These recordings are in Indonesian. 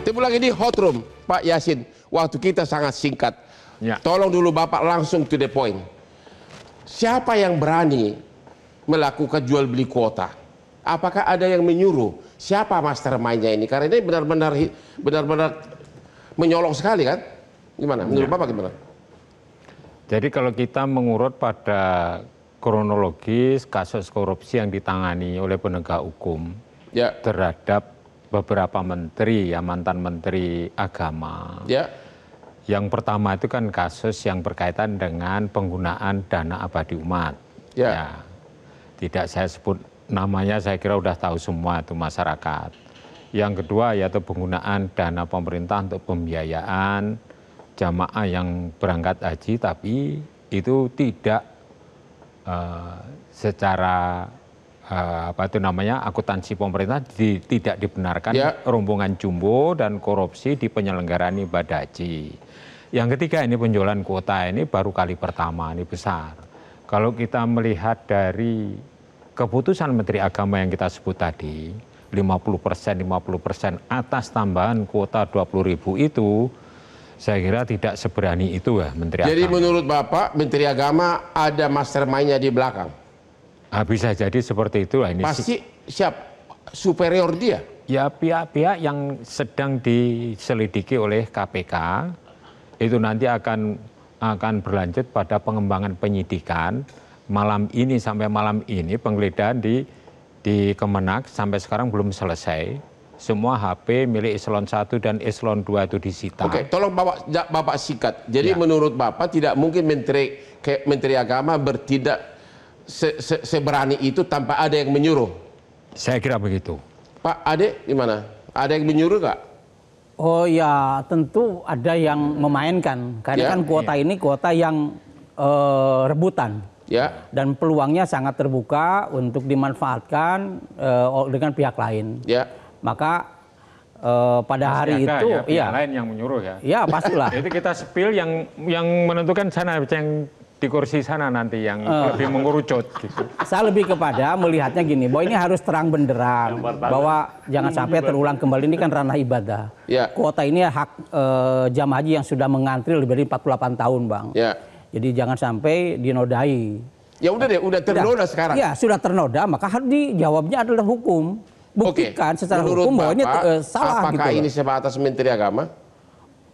Temu lagi di Hot Room, Pak Yasin. Waktu kita sangat singkat. Ya. Tolong dulu Bapak langsung to the point. Siapa yang berani melakukan jual beli kuota? Apakah ada yang menyuruh? Siapa mastermind-nya ini? Karena ini benar-benar menyolok sekali kan? Gimana? Menurut Bapak gimana? Jadi kalau kita mengurut pada kronologis kasus korupsi yang ditangani oleh penegak hukum terhadap beberapa menteri, ya mantan menteri agama. Yang pertama itu kan kasus yang berkaitan dengan penggunaan dana abadi umat. Ya, tidak saya sebut namanya, saya kira udah tahu semua itu masyarakat. Yang kedua yaitu penggunaan dana pemerintah untuk pembiayaan jamaah yang berangkat haji, tapi itu tidak secara apa itu namanya akuntansi pemerintah tidak dibenarkan, rombongan jumbo dan korupsi di penyelenggaraan ibadah haji. Yang ketiga ini penjualan kuota ini baru kali pertama, ini besar. Kalau kita melihat dari keputusan Menteri Agama yang kita sebut tadi, 50% atas tambahan kuota 20.000 itu, saya kira tidak seberani itu ya Menteri Agama. Jadi menurut Bapak, Menteri Agama ada mastermind-nya di belakang? Bisa jadi seperti itu. Ini pasti siap superior dia? Ya pihak-pihak yang sedang diselidiki oleh KPK itu nanti akan berlanjut pada pengembangan penyidikan. Malam ini sampai malam ini penggeledahan di Kemenak sampai sekarang belum selesai. Semua HP milik Eselon 1 dan Eselon 2 itu disita. Oke, tolong Bapak sikat. Jadi menurut Bapak tidak mungkin Menteri Agama bertindak seberani itu tanpa ada yang menyuruh? Saya kira begitu. Pak Ade gimana? Ada yang menyuruh nggak? Oh ya, tentu ada yang memainkan. Karena kan kuota ini kuota yang rebutan. Dan peluangnya sangat terbuka untuk dimanfaatkan dengan pihak lain. Maka pada hari itu pihak lain yang menyuruh ya. Ya pastilah. Itu kita sepil yang menentukan sana, yang di kursi sana nanti yang lebih mengerucut gitu. Saya lebih kepada melihatnya gini, bahwa ini harus terang benderang, bahwa jangan sampai terulang kembali, ini kan ranah ibadah. Kuota ini hak jamaah haji yang sudah mengantri lebih dari 48 tahun, Bang. Jadi jangan sampai dinodai. Ya udah deh, udah ternoda sekarang. Ya sudah ternoda, maka harus dijawabnya adalah hukum. Buktikan secara hukum bahwa ini salah. Apakah gitu ini sebatas Menteri Agama?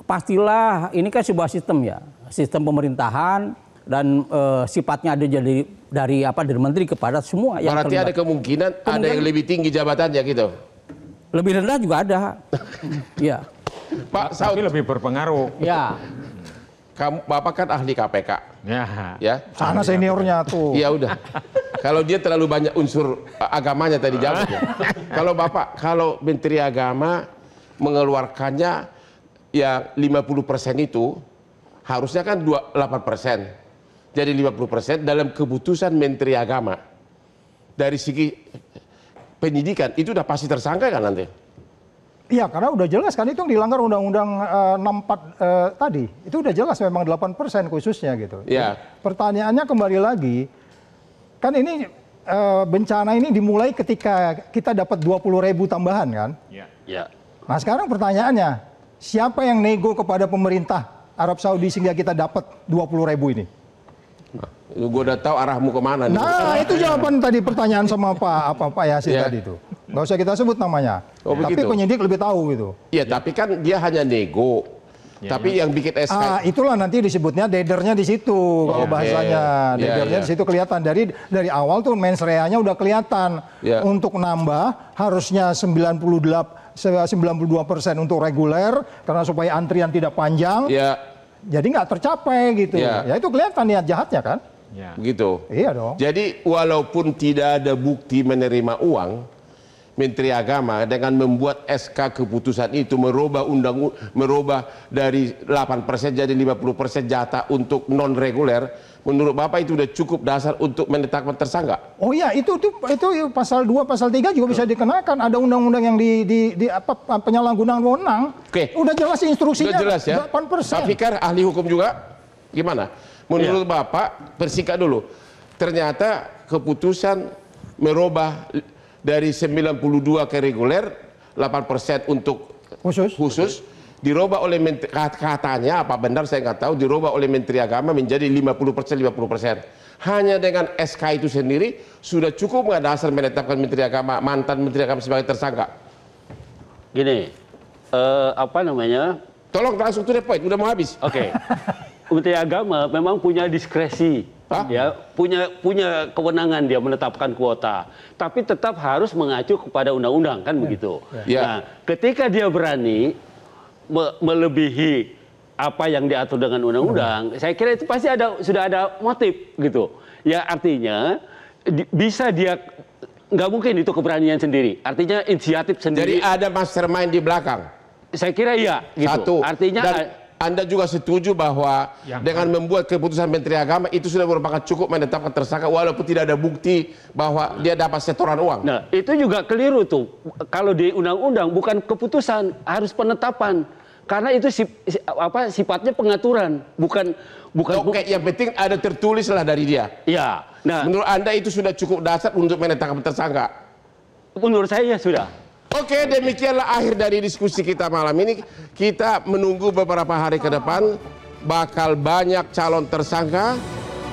Pastilah, ini kan sebuah sistem ya, sistem pemerintahan. Dan sifatnya ada jadi dari menteri kepada semua yang berarti terlibat. Ada kemungkinan ada yang lebih tinggi jabatannya gitu. Lebih rendah juga ada. Ya. Pak Saud, tapi lebih berpengaruh. Ya. Bapak kan ahli KPK. Ya. Sana seniornya tuh. Ya udah. Kalau dia terlalu banyak unsur agamanya tadi jawabnya. Kalau Menteri Agama mengeluarkannya ya 50% itu harusnya kan 8%. Jadi 50% dalam keputusan Menteri Agama. Dari segi penyidikan itu udah pasti tersangka kan nanti? Iya, karena udah jelas kan itu yang dilanggar Undang-Undang 64 tadi. Itu udah jelas memang 8% khususnya gitu. Pertanyaannya kembali lagi, kan ini bencana ini dimulai ketika kita dapat 20.000 tambahan kan? Nah sekarang pertanyaannya, siapa yang nego kepada pemerintah Arab Saudi sehingga kita dapat 20.000 ini? Gue udah tahu arahmu kemana. Nah itu jawaban tadi pertanyaan sama Pak Yasin tadi itu. Nggak usah kita sebut namanya. Tapi penyidik lebih tahu gitu. Iya, tapi kan dia hanya nego. Tapi yang bikin SK itulah nanti disebutnya dedernya di situ kalau bahasanya. Dedernya di situ kelihatan dari awal tuh mens reanya udah kelihatan. Untuk nambah harusnya 92% untuk reguler karena supaya antrian tidak panjang. Jadi nggak tercapai gitu. Ya itu kelihatan niat jahatnya kan. Begitu. Iya dong. Jadi walaupun tidak ada bukti menerima uang, Menteri Agama dengan membuat SK keputusan itu merubah dari 8% jadi 50% jatah untuk non reguler, menurut Bapak itu udah cukup dasar untuk menetapkan tersangka? Oh iya, itu pasal 2, pasal 3 juga bisa dikenakan. Ada undang-undang yang penyalahgunaan wewenang. Udah jelas instruksinya. Udah jelas ya. 8%. Pak Fikar ahli hukum juga, gimana? Menurut Bapak, bersikat dulu. Ternyata keputusan merubah dari 92 ke reguler, 8% untuk khusus dirubah oleh katanya, apa benar saya nggak tahu, dirubah oleh Menteri Agama menjadi 50%. Hanya dengan SK itu sendiri sudah cukup nggak dasar menetapkan mantan Menteri Agama sebagai tersangka? Gini, apa namanya? Tolong langsung to the point, udah mau habis. Oke. Menteri Agama memang punya diskresi, ya, punya kewenangan dia menetapkan kuota, tapi tetap harus mengacu kepada undang-undang, kan begitu. Nah, ketika dia berani melebihi apa yang diatur dengan undang-undang, saya kira itu pasti sudah ada motif gitu. Ya artinya bisa dia, nggak mungkin itu keberanian sendiri. Artinya inisiatif sendiri. Jadi ada mastermind di belakang. Saya kira iya. Gitu. Satu. Artinya. Dan Anda juga setuju bahwa dengan membuat keputusan Menteri Agama itu sudah merupakan cukup menetapkan tersangka walaupun tidak ada bukti bahwa dia dapat setoran uang. Nah itu juga keliru tuh. Kalau di undang-undang bukan keputusan, harus penetapan. Karena itu sifatnya pengaturan, bukan. Oke, yang penting ada tertulis lah dari dia. Ya. Nah, menurut Anda itu sudah cukup dasar untuk menetapkan tersangka? Menurut saya sudah. Oke, demikianlah akhir dari diskusi kita malam ini. Kita menunggu beberapa hari ke depan bakal banyak calon tersangka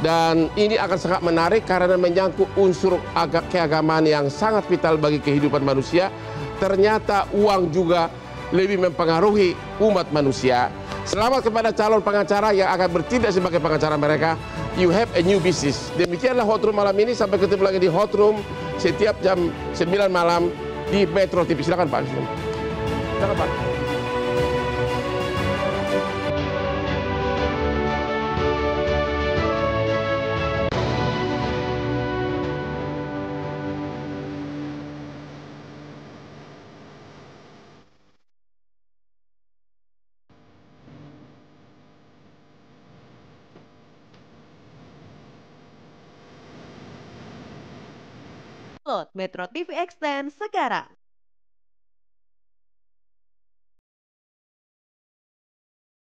dan ini akan sangat menarik karena menyangkut unsur keagamaan yang sangat vital bagi kehidupan manusia. Ternyata uang juga lebih mempengaruhi umat manusia. Selamat kepada calon pengacara yang akan bertindak sebagai pengacara mereka. You have a new business. Demikianlah Hot Room malam ini. Sampai ketemu lagi di Hot Room setiap jam 9 malam di Metro TV. Silakan Pak. Silakan Pak. Metro TV Extend sekarang.